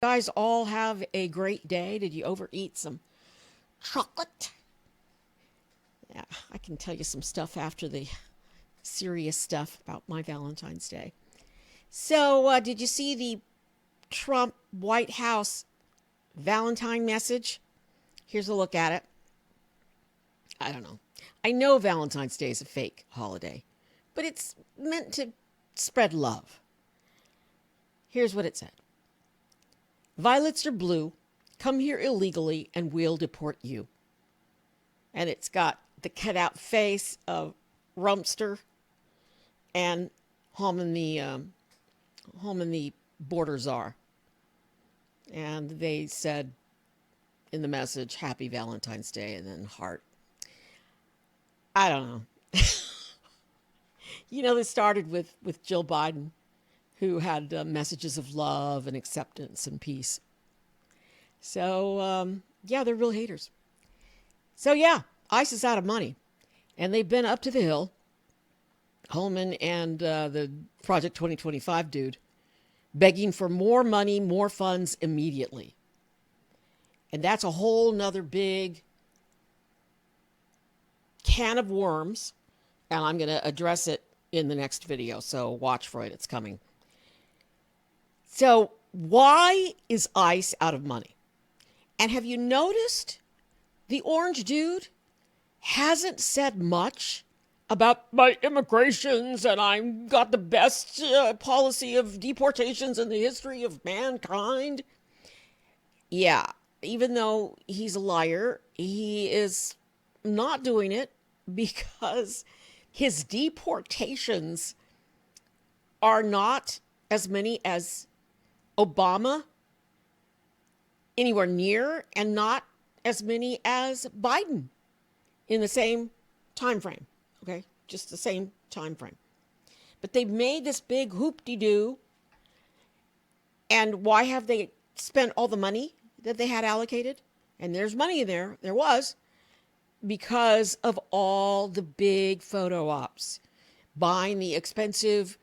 Guys all have a great day. Did you overeat some chocolate? Yeah, I can tell you some stuff after the serious stuff about my Valentine's Day. So, did you see the Trump White House Valentine message? Here's a look at it. I don't know. I know Valentine's Day is a fake holiday, but it's meant to spread love. Here's what it said. Violets are blue. Come here illegally and we'll deport you. And it's got the cutout face of Rumpster and Holman the border czar. And they said in the message, Happy Valentine's Day, and then heart. I don't know. This started with Jill Biden, who had messages of love and acceptance and peace. So, yeah, they're real haters. So, yeah, ICE is out of money. And they've been up to the hill, Holman and the Project 2025 dude, begging for more money, more funds immediately. And that's a whole nother big can of worms. And I'm going to address it in the next video. So watch for it. It's coming. So why is ICE out of money? And have you noticed the orange dude hasn't said much about my immigrations and I've got the best policy of deportations in the history of mankind? Yeah, even though he's a liar, he is not doing it because his deportations are not as many as Obama anywhere near, and not as many as Biden in the same time frame. Okay, just the same time frame. But they've made this big hoop-de-doo. And why have they spent all the money that they had allocated? And there's money in there. There was. Because of all the big photo ops. Buying the expensive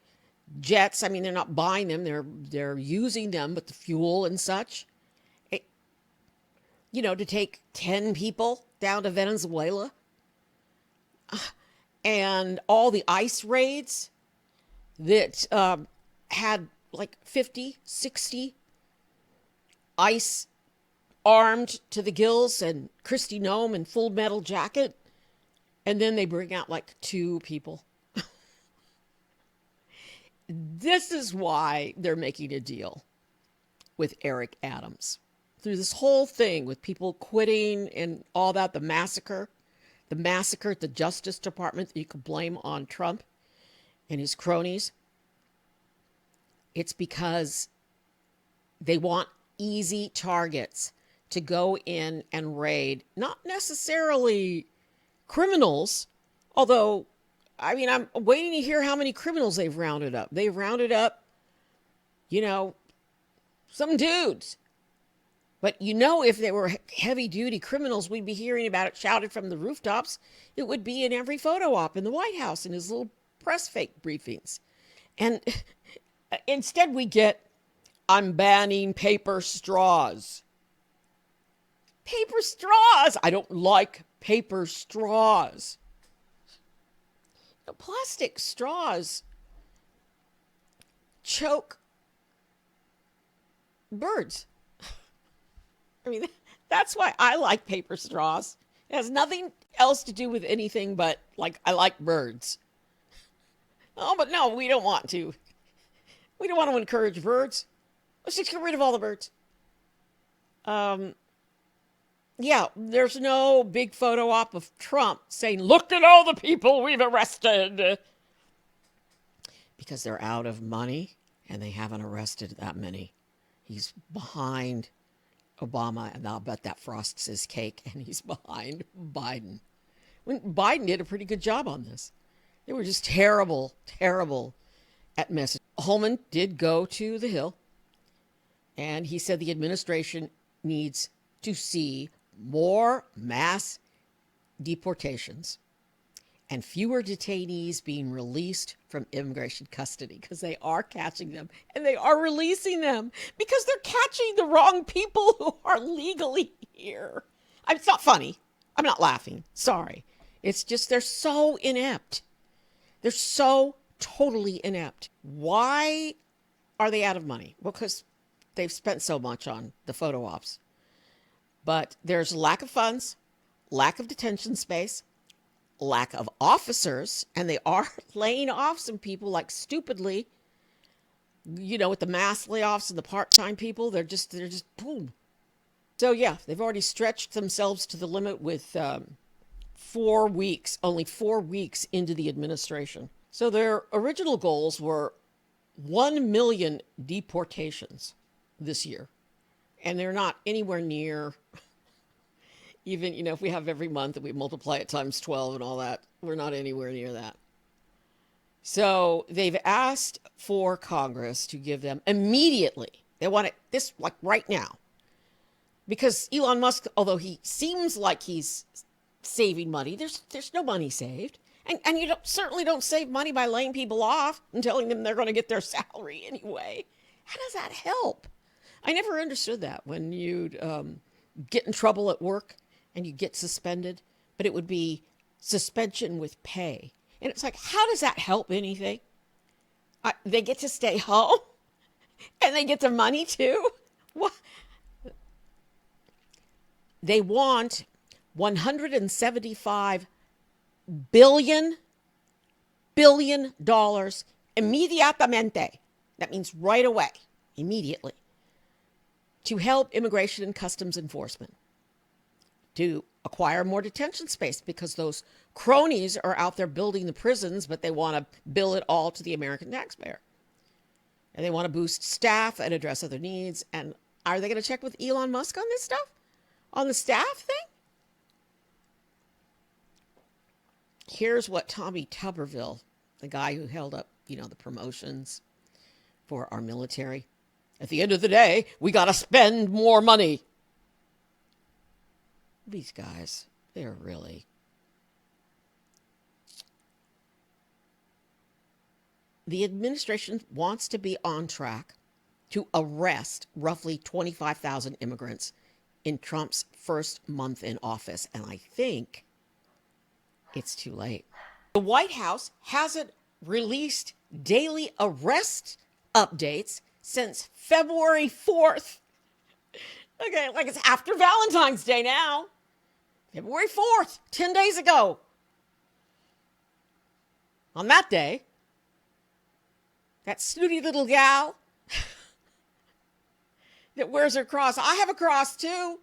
jets. I mean, they're not buying them. They're using them, but the fuel and such. To take 10 people down to Venezuela. And all the ICE raids that had like 50, 60 ICE armed to the gills and Kristi Noem in full metal jacket. And then they bring out like 2 people. This is why they're making a deal with Eric Adams. Through this whole thing with people quitting and all that, the massacre at the Justice Department that you could blame on Trump and his cronies. It's because they want easy targets to go in and raid, not necessarily criminals, although, I'm waiting to hear how many criminals they've rounded up. They've rounded up, some dudes. But if they were heavy-duty criminals, we'd be hearing about it shouted from the rooftops. It would be in every photo op in the White House in his little press fake briefings. And instead we get, I'm banning paper straws. Paper straws! I don't like paper straws. Plastic straws choke birds. That's why I like paper straws. It has nothing else to do with anything but, I like birds. Oh, but no, we don't want to. We don't want to encourage birds. Let's just get rid of all the birds. Yeah, there's no big photo op of Trump saying, look at all the people we've arrested. Because they're out of money and they haven't arrested that many. He's behind Obama, and I'll bet that frosts his cake, and he's behind Biden. When Biden did a pretty good job on this. They were just terrible at messaging. Holman did go to the Hill, and he said the administration needs to see more mass deportations and fewer detainees being released from immigration custody, because they are catching them and they are releasing them because they're catching the wrong people who are legally here. It's not funny. I'm not laughing. Sorry. It's just they're so inept. They're so totally inept. Why are they out of money? Well, because they've spent so much on the photo ops. But there's lack of funds, lack of detention space, lack of officers, and they are laying off some people like stupidly, with the mass layoffs and the part-time people. They're just boom. So yeah, they've already stretched themselves to the limit with 4 weeks, only 4 weeks into the administration. So their original goals were 1 million deportations this year. And they're not anywhere near, even, if we have every month and we multiply it times 12 and all that, we're not anywhere near that. So they've asked for Congress to give them immediately. They want it this, like right now. Because Elon Musk, although he seems like he's saving money, there's no money saved. And you certainly don't save money by laying people off and telling them they're going to get their salary anyway. How does that help? I never understood that when you'd get in trouble at work and you get suspended, but it would be suspension with pay. And it's like, how does that help anything? They get to stay home and they get the money too? What? They want $175 billion inmediatamente. That means right away, immediately, to help immigration and customs enforcement, to acquire more detention space, because those cronies are out there building the prisons, but they want to bill it all to the American taxpayer. And they want to boost staff and address other needs. And are they going to check with Elon Musk on this stuff? On the staff thing? Here's what Tommy Tuberville, the guy who held up, the promotions for our military. At the end of the day, we got to spend more money. These guys, they're really... The administration wants to be on track to arrest roughly 25,000 immigrants in Trump's first month in office. And I think it's too late. The White House hasn't released daily arrest updates since February 4th. Okay, like it's after Valentine's Day now. February 4th, 10 days ago. On that day, that snooty little gal that wears her cross. I have a cross too.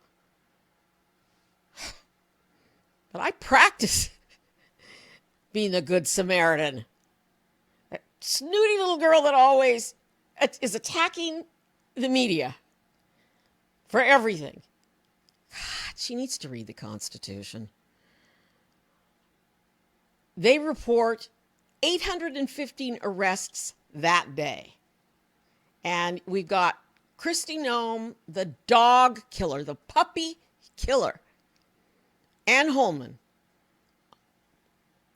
But I practice being a good Samaritan. That snooty little girl that always is attacking the media for everything. God, she needs to read the Constitution. They report 815 arrests that day. And we've got Kristi Noem, the dog killer, the puppy killer, Ann Holman,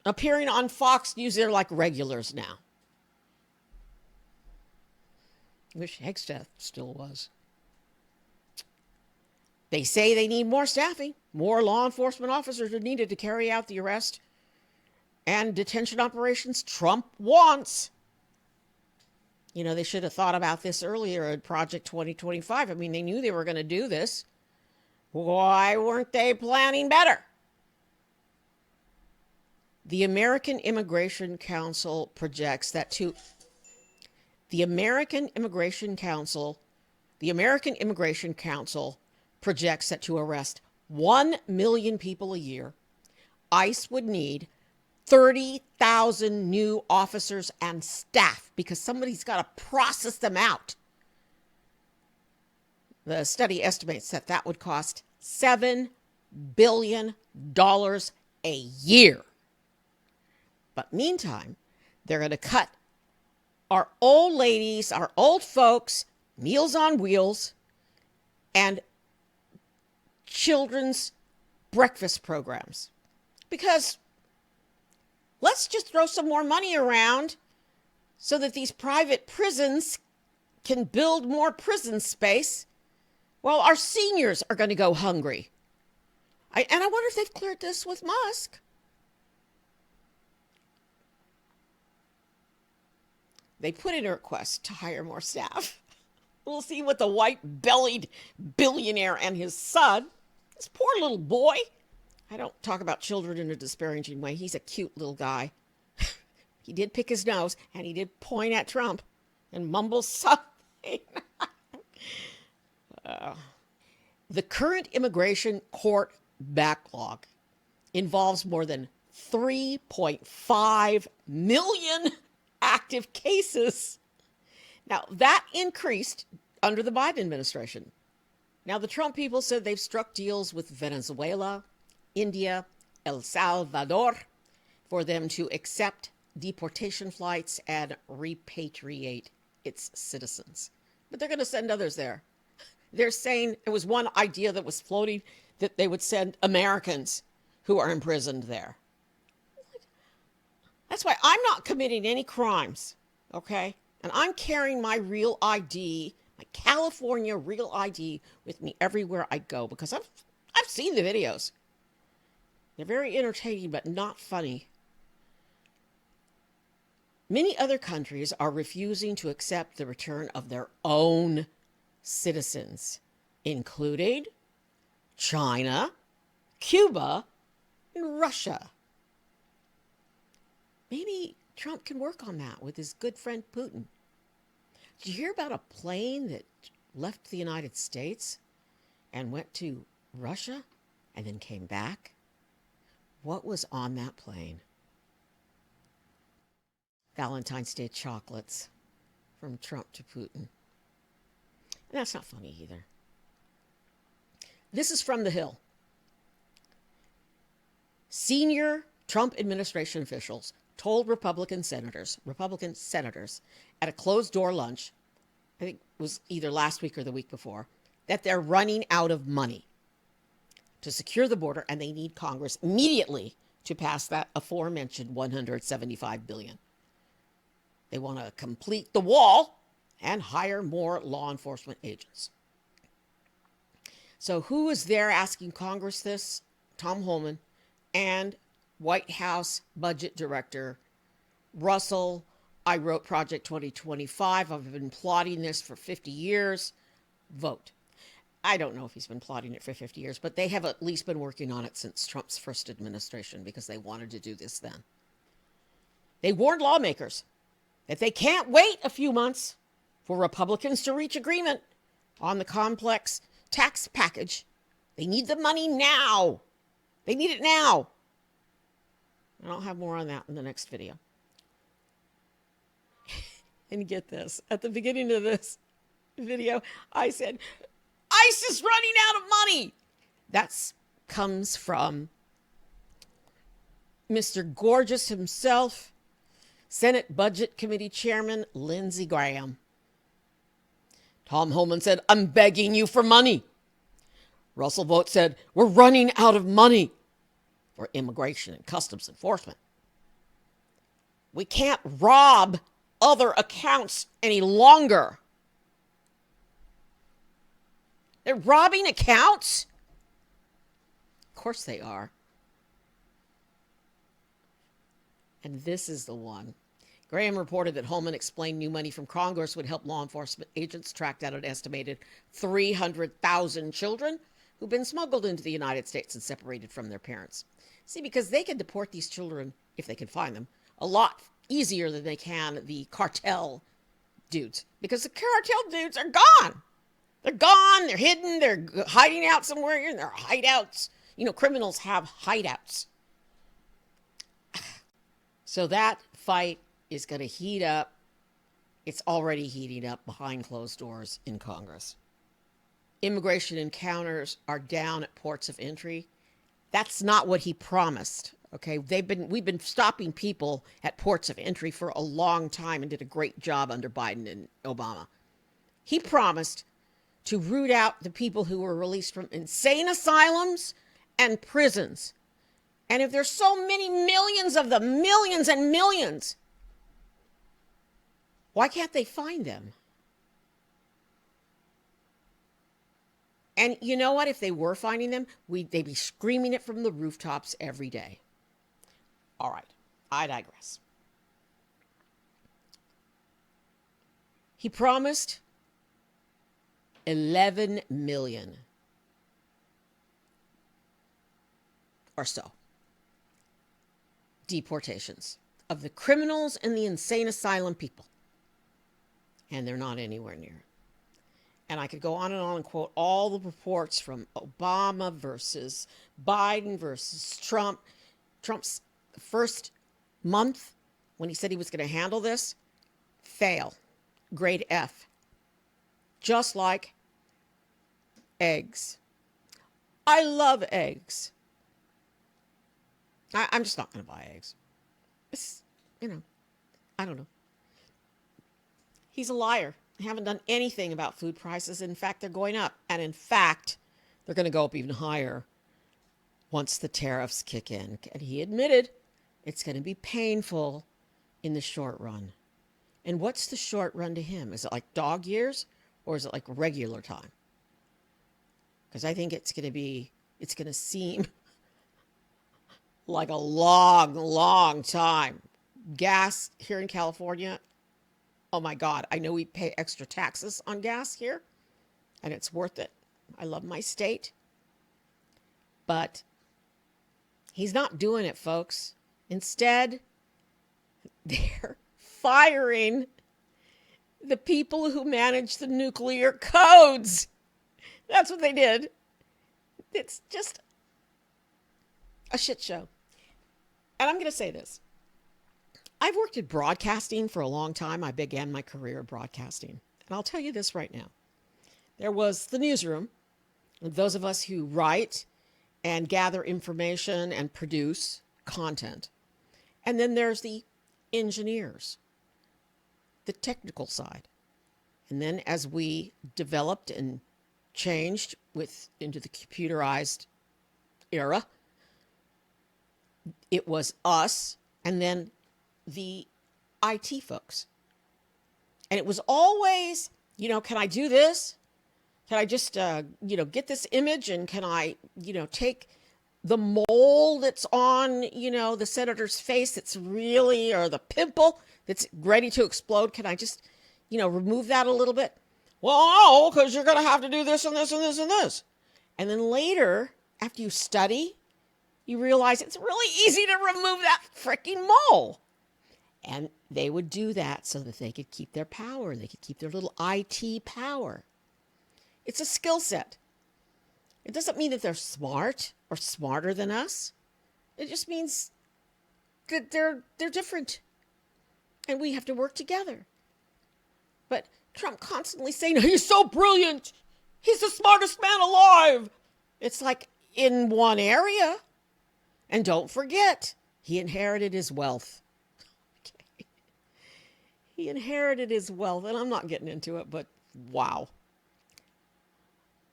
appearing on Fox News. They're like regulars now. Wish Hegstaff still was. They say they need more staffing. More law enforcement officers are needed to carry out the arrest and detention operations Trump wants. They should have thought about this earlier at Project 2025. I mean, they knew they were going to do this. Why weren't they planning better? The American Immigration Council projects that the American Immigration Council projects that to arrest 1 million people a year, ICE would need 30,000 new officers and staff, because somebody's got to process them out. The study estimates that would cost $7 billion a year. But meantime, they're going to cut our old ladies, our old folks, Meals on Wheels, and children's breakfast programs. Because Let's just throw some more money around so that these private prisons can build more prison space while our seniors are going to go hungry. And I wonder if they've cleared this with Musk. They put in a request to hire more staff. We'll see what the white-bellied billionaire and his son, this poor little boy. I don't talk about children in a disparaging way. He's a cute little guy. He did pick his nose, and he did point at Trump and mumble something. The current immigration court backlog involves more than 3.5 million active cases. Now, that increased under the Biden administration. Now, the Trump people said they've struck deals with Venezuela, India, El Salvador for them to accept deportation flights and repatriate its citizens. But they're going to send others there. They're saying it was one idea that was floating that they would send Americans who are imprisoned there. That's why I'm not committing any crimes, okay? And I'm carrying my real ID, my California real ID, with me everywhere I go because I've seen the videos. They're very entertaining, but not funny. Many other countries are refusing to accept the return of their own citizens, including China, Cuba, and Russia. Maybe Trump can work on that with his good friend Putin. Did you hear about a plane that left the United States and went to Russia and then came back? What was on that plane? Valentine's Day chocolates from Trump to Putin. And that's not funny either. This is from The Hill. Senior Trump administration officials told Republican senators at a closed-door lunch, I think it was either last week or the week before, that they're running out of money to secure the border, and they need Congress immediately to pass that aforementioned $175 billion. They want to complete the wall and hire more law enforcement agents. So who is there asking Congress this? Tom Homan and White House Budget Director Russell. I wrote Project 2025. I've been plotting this for 50 years. Vote. I don't know if he's been plotting it for 50 years, but they have at least been working on it since Trump's first administration because they wanted to do this then. They warned lawmakers that they can't wait a few months for Republicans to reach agreement on the complex tax package. They need the money now. They need it now. And I'll have more on that in the next video. And get this. At the beginning of this video, I said, ICE is running out of money. That comes from Mr. Gorgeous himself, Senate Budget Committee Chairman Lindsey Graham. Tom Homan said, I'm begging you for money. Russell Vought said, we're running out of money for immigration and customs enforcement. We can't rob other accounts any longer. They're robbing accounts? Of course they are. And this is the one. Graham reported that Holman explained new money from Congress would help law enforcement agents track down an estimated 300,000 children who've been smuggled into the United States and separated from their parents. See, because they can deport these children, if they can find them, a lot easier than they can the cartel dudes. Because the cartel dudes are gone. They're gone. They're hidden. They're hiding out somewhere in their hideouts. You know, criminals have hideouts. So that fight is going to heat up. It's already heating up behind closed doors in Congress. Immigration encounters are down at ports of entry. That's not what he promised. Okay, we've been stopping people at ports of entry for a long time and did a great job under Biden and Obama. He promised to root out the people who were released from insane asylums and prisons. And if there's so many millions of them, millions and millions, why can't they find them? And you know what? If they were finding them, they'd be screaming it from the rooftops every day. All right, I digress. He promised 11 million or so deportations of the criminals and the insane asylum people. And they're not anywhere near it. And I could go on and quote all the reports from Obama versus Biden versus Trump. Trump's first month when he said he was going to handle this, fail, grade F. Just like eggs. I love eggs. I'm just not going to buy eggs. It's, I don't know. He's a liar. They haven't done anything about food prices. In fact, they're going up. And in fact, they're going to go up even higher once the tariffs kick in. And he admitted it's going to be painful in the short run. And what's the short run to him? Is it like dog years or is it like regular time? Because I think it's going to seem like a long, long time. Gas here in California, oh my God, I know we pay extra taxes on gas here, and it's worth it. I love my state. But he's not doing it, folks. Instead, they're firing the people who manage the nuclear codes. That's what they did. It's just a shit show. And I'm going to say this. I've worked in broadcasting for a long time. I began my career in broadcasting. And I'll tell you this right now. There was the newsroom, and those of us who write and gather information and produce content. And then there's the engineers, the technical side. And then as we developed and changed into the computerized era, it was us and then the IT folks. And it was always, can I do this? Can I just, get this image and can I, take the mole that's on, the senator's face that's really, or the pimple that's ready to explode? Can I just, remove that a little bit? Well, no, because you're going to have to do this and this and this and this. And then later, after you study, you realize it's really easy to remove that freaking mole. And they would do that so that they could keep their power. They could keep their little IT power. It's a skill set. It doesn't mean that they're smart or smarter than us. It just means that they're different. And we have to work together. But Trump constantly saying, he's so brilliant. He's the smartest man alive. It's like in one area. And don't forget, he inherited his wealth. Okay. He inherited his wealth, and I'm not getting into it, but wow.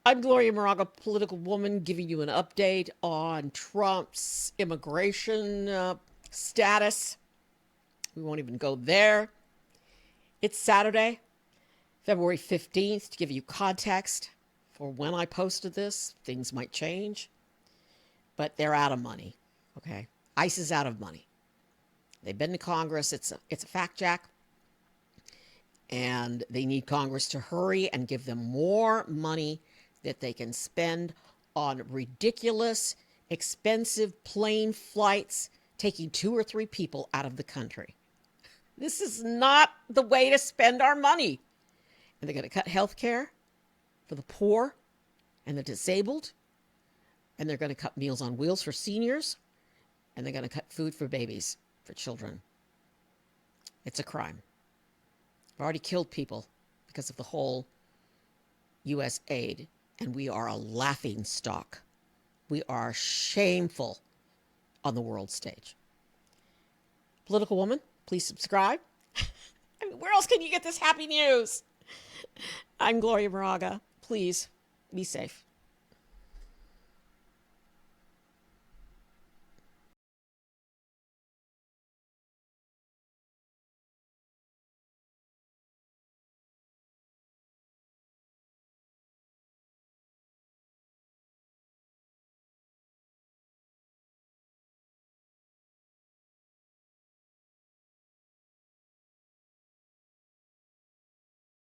I'm Gloria Moraga, political woman, giving you an update on Trump's immigration status. We won't even go there. It's Saturday, February 15th, to give you context for when I posted this. Things might change, but they're out of money. Okay, ICE is out of money. They've been to Congress. It's a fact check, and they need Congress to hurry and give them more money that they can spend on ridiculous, expensive plane flights, taking 2 or 3 people out of the country. This is not the way to spend our money. And they're going to cut health care for the poor and the disabled, and they're going to cut Meals on Wheels for seniors, and they're going to cut food for babies, for children. It's a crime. We've already killed people because of the whole U.S. aid, and we are a laughing stock. We are shameful on the world stage. Political woman, please subscribe. I mean, where else can you get this happy news? I'm Gloria Moraga. Please be safe.